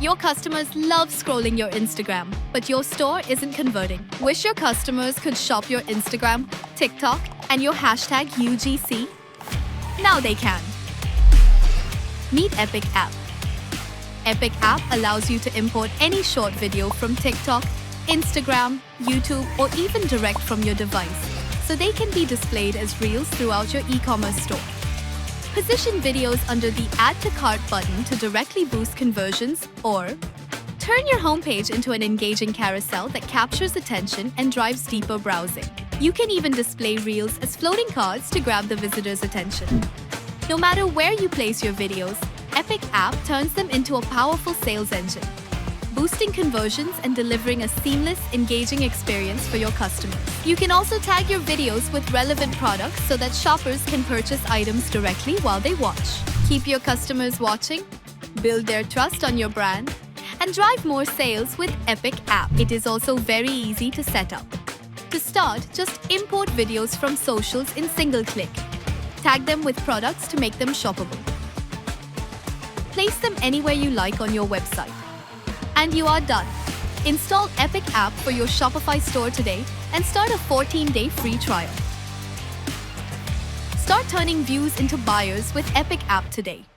Your customers love scrolling your Instagram, but your store isn't converting. Wish your customers could shop your Instagram, TikTok, and your hashtag UGC? Now they can. Meet EpicApp. EpicApp allows you to import any short video from TikTok, Instagram, YouTube, or even direct from your device, so they can be displayed as reels throughout your e-commerce store. Position videos under the Add to Cart button to directly boost conversions, or turn your homepage into an engaging carousel that captures attention and drives deeper browsing. You can even display reels as floating cards to grab the visitor's attention. No matter where you place your videos, EpicApp turns them into a powerful sales engine, boosting conversions and delivering a seamless, engaging experience for your customers. You can also tag your videos with relevant products so that shoppers can purchase items directly while they watch. Keep your customers watching, build their trust on your brand, and drive more sales with EpicApp. It is also very easy to set up. To start, just import videos from socials in single click. Tag them with products to make them shoppable. Place them anywhere you like on your website. And you are done. Install EpicApp for your Shopify store today and start a 14-day free trial. Start turning views into buyers with EpicApp today.